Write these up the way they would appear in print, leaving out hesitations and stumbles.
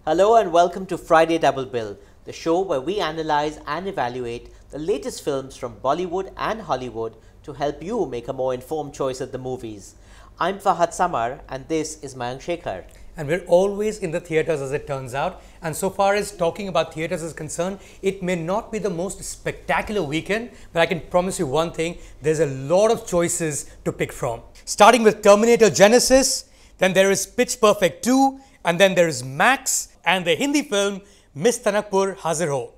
Hello and welcome to Friday Double Bill, the show where we analyze and evaluate the latest films from Bollywood and Hollywood to help you make a more informed choice at the movies. I'm Fahad Samar and this is Mayank. And we're always in the theatres as it turns out. And so far as talking about theatres is concerned, it may not be the most spectacular weekend, but I can promise you one thing, there's a lot of choices to pick from. Starting with Terminator Genisys, then there is Pitch Perfect 2, and then there is Max, and the Hindi film Miss Tanakpur Haazir.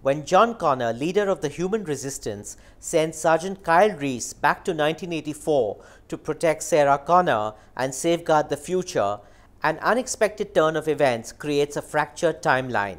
When John Connor, leader of the human resistance, sends Sergeant Kyle Reese back to 1984 to protect Sarah Connor and safeguard the future, an unexpected turn of events creates a fractured timeline.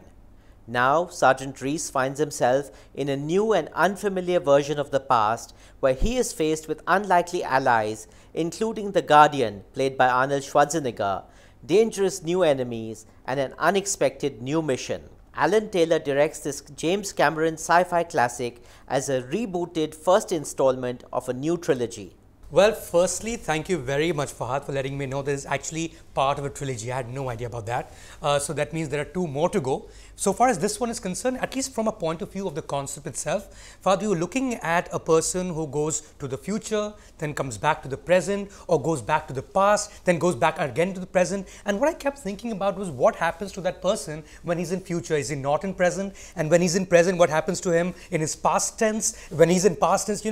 Now, Sergeant Reese finds himself in a new and unfamiliar version of the past where he is faced with unlikely allies, including the Guardian, played by Arnold Schwarzenegger, dangerous new enemies, and an unexpected new mission. Alan Taylor directs this James Cameron sci-fi classic as a rebooted first installment of a new trilogy. Well, firstly, thank you very much, Fahad, for letting me know this is actually part of a trilogy. I had no idea about that. So that means there are two more to go. So far as this one is concerned, at least from a point of view of the concept itself, Fahad, you're looking at a person who goes to the future, then comes back to the present, or goes back to the past, then goes back again to the present. And what I kept thinking about was what happens to that person when he's in future? Is he not in present? And when he's in present, what happens to him in his past tense? When he's in past tense,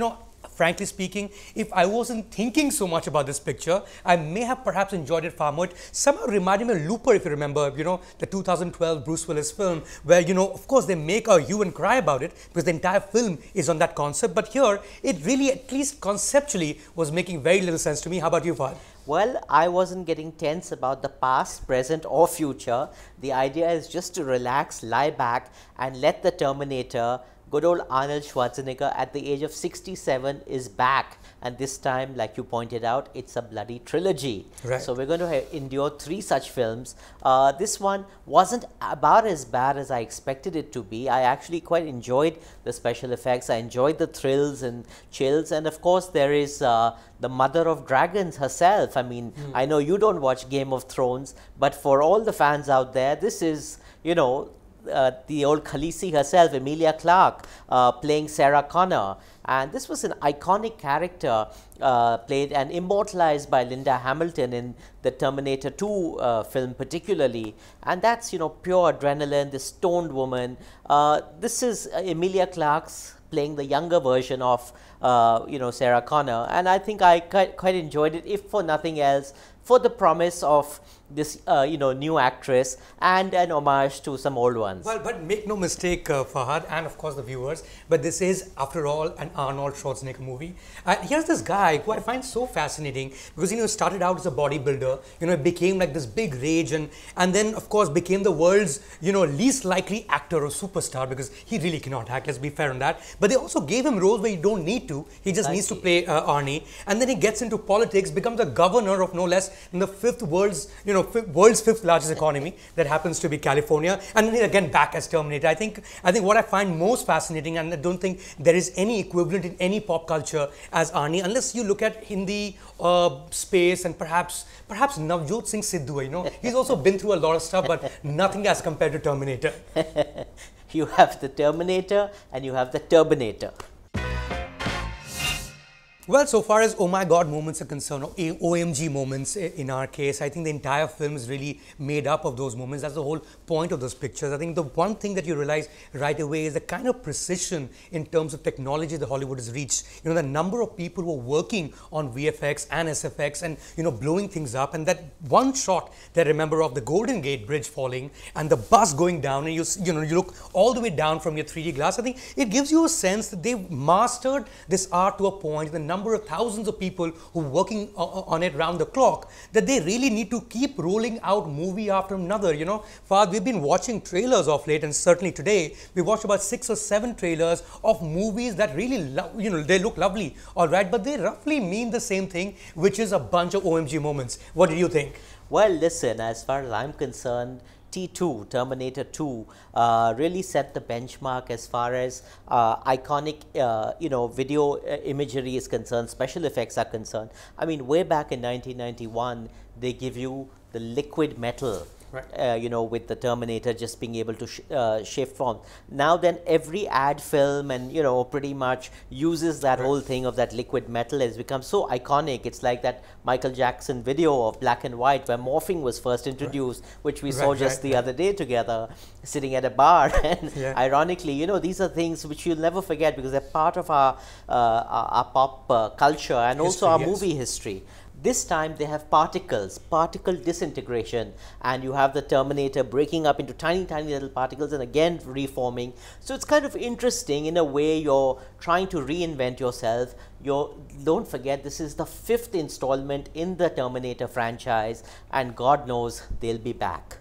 frankly speaking, if I wasn't thinking so much about this picture, I may have perhaps enjoyed it far more. It somehow reminded me of Looper, if you remember, the 2012 Bruce Willis film, where, of course, they make a hue and cry about it because the entire film is on that concept. But here, it really, at least conceptually, was making very little sense to me. How about you, Fahad? Well, I wasn't getting tense about the past, present or future. The idea is just to relax, lie back and let the Terminator, good old Arnold Schwarzenegger at the age of 67 is back, and this time, like you pointed out, it's a bloody trilogy. Right. So we're going to endure 3 such films. This one wasn't about as bad as I expected it to be. I actually quite enjoyed the special effects. I enjoyed the thrills and chills, and of course there is the mother of dragons herself. I mean, I know you don't watch Game of Thrones, but for all the fans out there, this is, the old Khaleesi herself, Emilia Clarke, playing Sarah Connor. And this was an iconic character played and immortalized by Linda Hamilton in the Terminator 2 film particularly. And that's, pure adrenaline, this stoned woman. This is Emilia Clarke's playing the younger version of, Sarah Connor. And I think I quite enjoyed it, if for nothing else, for the promise of this, new actress and an homage to some old ones. Well, but make no mistake, Fahad, and of course the viewers, but this is, after all, an Arnold Schwarzenegger movie. Here's this guy who I find so fascinating because, started out as a bodybuilder, it became like this big rage and then, of course, became the world's, least likely actor or superstar because he really cannot act, let's be fair on that. But they also gave him roles where you don't need to. He just needs to play Arnie. And then he gets into politics, becomes a governor of no less than the world's 5th largest economy, that happens to be California, and then again back as Terminator. I think what I find most fascinating, and I don't think there is any equivalent in any pop culture as Arnie, unless you look at Hindi space and perhaps Navjot Singh Sidhu. He's also been through a lot of stuff, but nothing as compared to Terminator. You have the Terminator and you have the Turbinator. Well, so far as oh my god moments are concerned, or OMG moments in our case, I think the entire film is really made up of those moments. That's the whole point of those pictures. I think the one thing that you realize right away is the kind of precision in terms of technology that Hollywood has reached. The number of people who are working on VFX and SFX and, blowing things up. And that one shot that I remember of the Golden Gate Bridge falling and the bus going down, and you look all the way down from your 3D glass. I think it gives you a sense that they've mastered this art to a point. The number of thousands of people who are working on it round the clock, that they really need to keep rolling out movie after another. Fahad, we've been watching trailers of late, and certainly today we watched about 6 or 7 trailers of movies that really they look lovely, all right, but they roughly mean the same thing, which is a bunch of OMG moments. What do you think? Well, listen, as far as I'm concerned, T2, Terminator 2, really set the benchmark as far as iconic, video imagery is concerned, special effects are concerned. I mean, way back in 1991, they give you the liquid metal. Right. With the Terminator just being able to shift form. Now then, every ad film and, pretty much uses that whole thing of that liquid metal. Has become so iconic. It's like that Michael Jackson video of black and white where morphing was first introduced, which we saw just the other day together, sitting at a bar. And ironically, these are things which you'll never forget because they're part of our pop culture and also our movie history. This time they have particle disintegration, and you have the Terminator breaking up into tiny little particles and again reforming. So it's kind of interesting in a way. You're trying to reinvent yourself. Don't forget, this is the 5th installment in the Terminator franchise, and God knows they'll be back.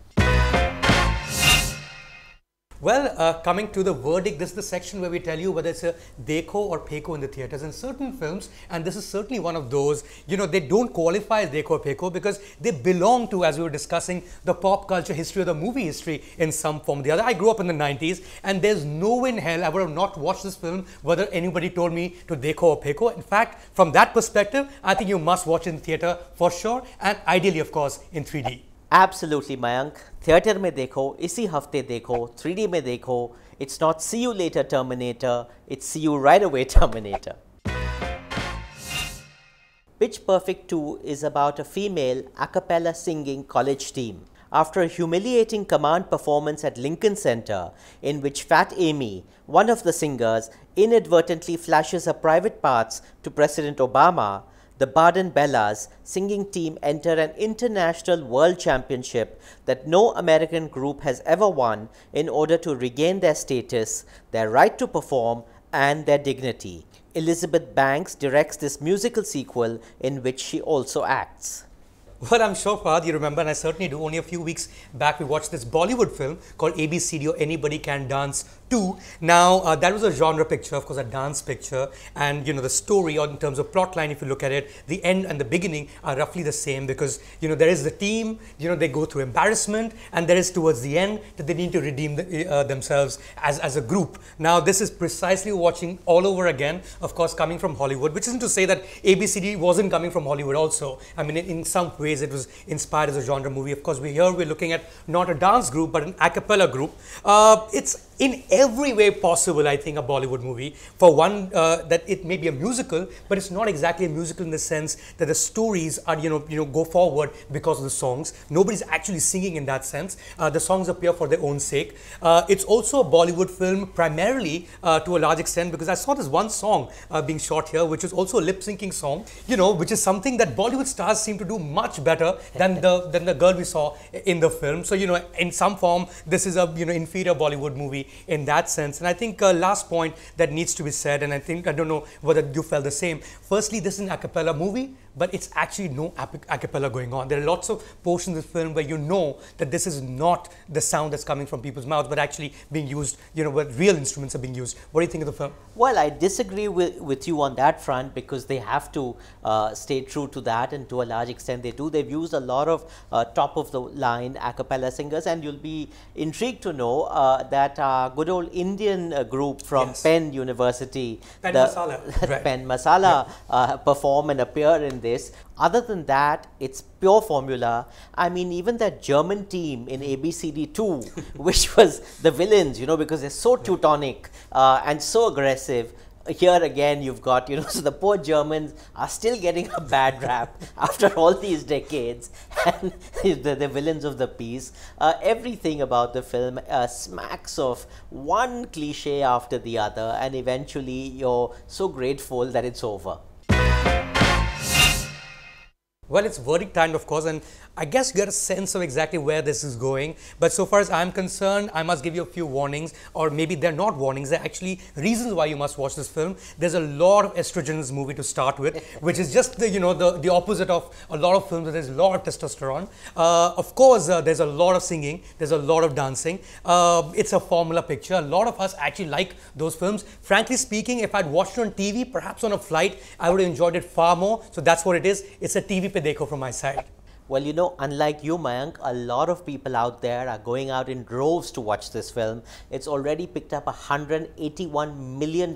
Well, coming to the verdict, this is the section where we tell you whether it's a Dekho or Peko in the theatres. In certain films, and this is certainly one of those, they don't qualify as Dekho or Peko because they belong to, as we were discussing, the pop culture history or the movie history in some form or the other. I grew up in the 90s, and there's no way in hell I would have not watched this film whether anybody told me to Dekho or Peko. In fact, from that perspective, I think you must watch it in theatre for sure, and ideally, of course, in 3D. Absolutely, Mayank. Theatre में देखो, इसी हफ्ते देखो, 3D में देखो. It's not see you later Terminator, it's see you right away Terminator. Pitch Perfect 2 is about a female a cappella singing college team. After a humiliating command performance at Lincoln Center, in which Fat Amy, one of the singers, inadvertently flashes her private parts to President Obama, the Baden Bellas singing team enter an international world championship that no American group has ever won in order to regain their status, their right to perform, and their dignity. Elizabeth Banks directs this musical sequel in which she also acts. Well, I'm sure, Fahad, you remember, and I certainly do. Only a few weeks back, we watched this Bollywood film called ABCD or Anybody Can Dance 2. Now, that was a genre picture, of course, a dance picture. And, the story, or in terms of plot line, if you look at it, the end and the beginning are roughly the same because, there is the team, they go through embarrassment, and there is towards the end that they need to redeem themselves as a group. Now, this is precisely watching all over again, of course, coming from Hollywood, which isn't to say that ABCD wasn't coming from Hollywood also. I mean, in some ways, it was inspired as a genre movie. Of course, we're looking at not a dance group, but an a cappella group. It's in every way possible, I think, a Bollywood movie. For one, that it may be a musical, but it's not exactly a musical in the sense that the stories are, go forward because of the songs. Nobody's actually singing in that sense. The songs appear for their own sake. It's also a Bollywood film primarily to a large extent because I saw this one song being shot here, which is also a lip-syncing song, which is something that Bollywood stars seem to do much better than the girl we saw in the film. So, in some form, this is a, inferior Bollywood movie in that sense. And I think last point that needs to be said, and I don't know whether you felt the same. Firstly, this is an a cappella movie, but it's actually no a cappella going on. There are lots of portions of the film where that this is not the sound that's coming from people's mouths, but actually being used, where real instruments are being used. What do you think of the film? Well, I disagree with you on that front because they have to stay true to that, and to a large extent they do. They've used a lot of top of the line a cappella singers, and you'll be intrigued to know that good old Indian group from Penn University, Penn Masala, Penn Masala perform and appear in this. Other than that, it's pure formula. I mean, even that German team in ABCD 2, which was the villains, because they're so Teutonic and so aggressive. Here again, you've got, so the poor Germans are still getting a bad rap after all these decades, and the villains of the piece. Everything about the film smacks of one cliche after the other, and eventually you're so grateful that it's over. Well, it's verdict time, of course, and I guess you get a sense of exactly where this is going. But so far as I'm concerned, I must give you a few warnings, or maybe they're not warnings, they're actually reasons why you must watch this film. There's a lot of estrogen in this movie to start with, which is just the opposite of a lot of films where there's a lot of testosterone. Of course, there's a lot of singing, there's a lot of dancing. It's a formula picture. A lot of us actually like those films. Frankly speaking, if I'd watched it on TV, perhaps on a flight, I would have enjoyed it far more. So that's what it is. It's a TV pe dekho from my side. Well, you know, unlike you, Mayank, a lot of people out there are going out in droves to watch this film. It's already picked up $181 million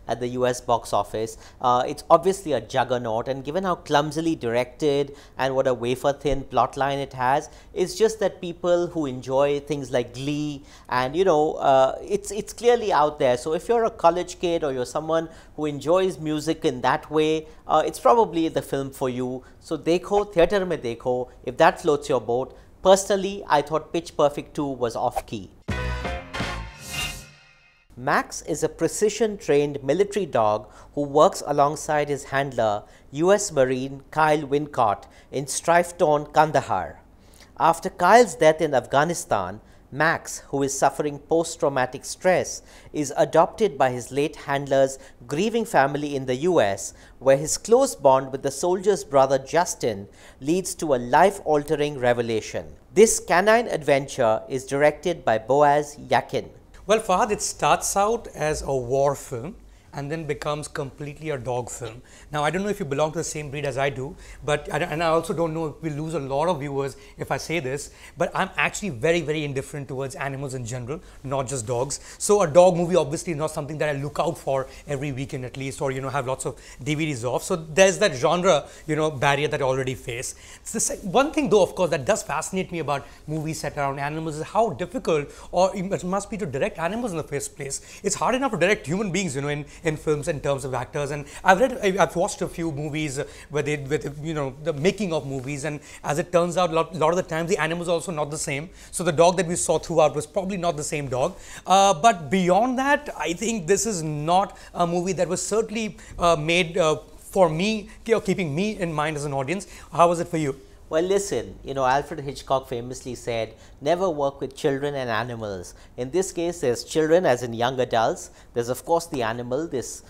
at the US box office. It's obviously a juggernaut, and given how clumsily directed and what a wafer-thin plotline it has, it's just that people who enjoy things like Glee and, you know, it's clearly out there. So if you're a college kid or you're someone who enjoys music in that way, it's probably the film for you. So dekho, theater mein dekho, if that floats your boat. Personally, I thought Pitch Perfect 2 was off-key. Max is a precision-trained military dog who works alongside his handler, US Marine Kyle Wincott, in strife-torn Kandahar. After Kyle's death in Afghanistan, Max, who is suffering post-traumatic stress, is adopted by his late handler's grieving family in the US, where his close bond with the soldier's brother Justin leads to a life-altering revelation. This canine adventure is directed by Boaz Yakin. Well, Fahad, it starts out as a war film and then becomes completely a dog film. Now, I don't know if you belong to the same breed as I do, and I also don't know if we lose a lot of viewers if I say this, but I'm actually very, very indifferent towards animals in general, not just dogs. So a dog movie obviously is not something that I look out for every weekend at least, or, you know, have lots of DVDs off. So there's that genre, you know, barrier that I already face. One thing though, of course, that does fascinate me about movies set around animals is how difficult or it must be to direct animals in the first place. It's hard enough to direct human beings, you know, in films in terms of actors, and I've watched a few movies where you know, the making of movies, and as it turns out, a lot of the times the animals are also not the same. So the dog that we saw throughout was probably not the same dog. But beyond that, I think this is not a movie that was certainly made for me, keeping me in mind as an audience. How was it for you? Well, listen, you know, Alfred Hitchcock famously said, never work with children and animals. In this case, there's children as in young adults. There's, of course, the animal, this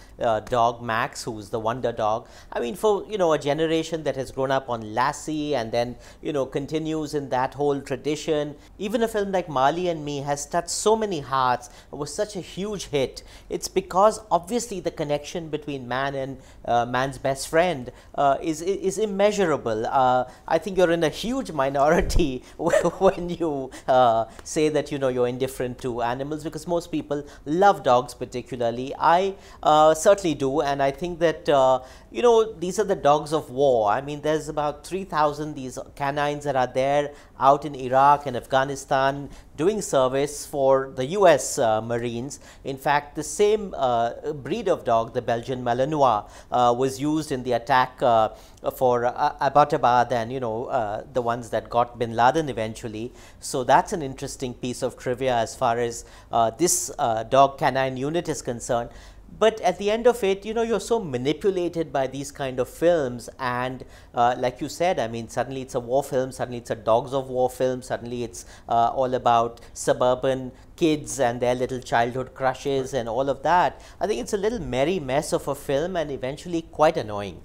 dog Max, who's the wonder dog. I mean, for, you know, a generation that has grown up on Lassie and then, you know, continues in that whole tradition. Even a film like Marley and Me has touched so many hearts. It was such a huge hit. It's because, obviously, the connection between man and man's best friend is immeasurable. I think you're in a huge minority when you say that, you know, you're indifferent to animals, because most people love dogs particularly. I certainly do, and I think that you know, these are the dogs of war. I mean, there's about 3,000 these canines that are there out in Iraq and Afghanistan doing service for the US Marines. In fact, the same breed of dog, the Belgian Malinois, was used in the attack for Abbottabad and, you know, the ones that got Bin Laden eventually. So that's an interesting piece of trivia as far as this dog canine unit is concerned. But at the end of it, you know, you're so manipulated by these kind of films, and like you said, I mean, suddenly it's a war film, suddenly it's a dogs of war film, suddenly it's all about suburban kids and their little childhood crushes and all of that. I think it's a little merry mess of a film and eventually quite annoying.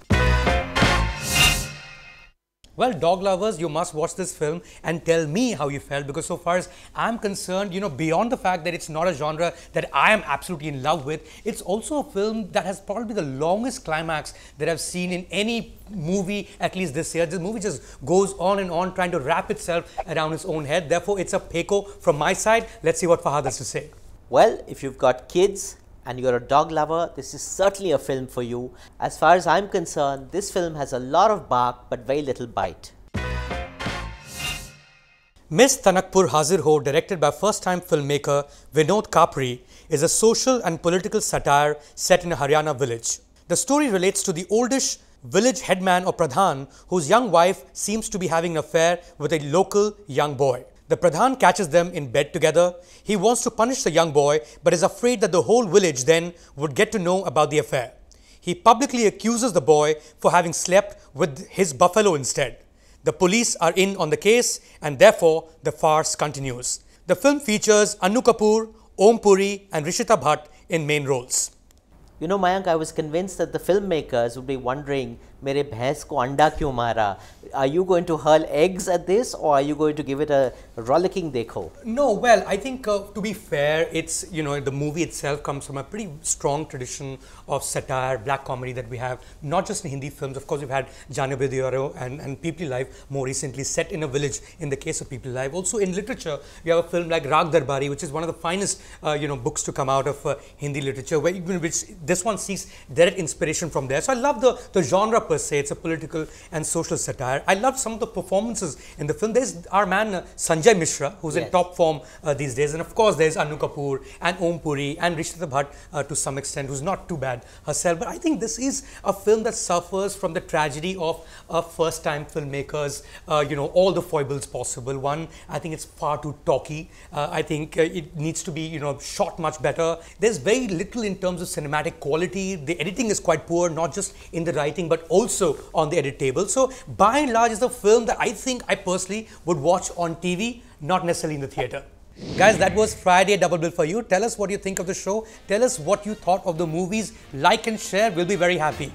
Well, dog lovers, you must watch this film and tell me how you felt, because so far as I'm concerned, you know, beyond the fact that it's not a genre that I am absolutely in love with, it's also a film that has probably the longest climax that I've seen in any movie, at least this year. This movie just goes on and on trying to wrap itself around its own head. Therefore, it's a peko from my side. Let's see what Fahad has to say. Well, if you've got kids and you're a dog lover, this is certainly a film for you. As far as I'm concerned, this film has a lot of bark but very little bite. Miss Tanakpur Haazir Ho, directed by first-time filmmaker Vinod Kapri, is a social and political satire set in a Haryana village. The story relates to the oldish village headman or Pradhan, whose young wife seems to be having an affair with a local young boy. The Pradhan catches them in bed together. He wants to punish the young boy, but is afraid that the whole village then would get to know about the affair. He publicly accuses the boy for having slept with his buffalo instead. The police are in on the case, and therefore the farce continues. The film features Annu Kapoor, Om Puri and Rishita Bhatt in main roles. You know, Mayank, I was convinced that the filmmakers would be wondering, मेरे भैंस को अंडा क्यों मारा? Are you going to hurl eggs at this, or are you going to give it a rollicking dekho? No, well, I think to be fair, it's, you know, the movie itself comes from a pretty strong tradition of satire, black comedy that we have, not just in Hindi films. Of course, we've had Jaane Bhi Diyaro and People Life more recently, set in a village in the case of People Life. Also in literature, you have a film like Raag Darbari, which is one of the finest, books to come out of Hindi literature, which this one seeks direct inspiration from there. So I love the genre per se. It's a political and social satire. I love some of the performances in the film. There's our man Sanjay Mishra, who's in top form these days, and of course there's Anu Kapoor and Om Puri and Rishtha Bhatt to some extent, who's not too bad herself. But I think this is a film that suffers from the tragedy of first-time filmmakers. All the foibles possible. One, I think it's far too talky. I think it needs to be shot much better. There's very little in terms of cinematic quality. The editing is quite poor, not just in the writing but also on the edit table. So by and large, it's a film that I think I personally would watch on TV, not necessarily in the theatre. Guys, that was Friday Double Bill for you. Tell us what you think of the show. Tell us what you thought of the movies. Like and share. We'll be very happy.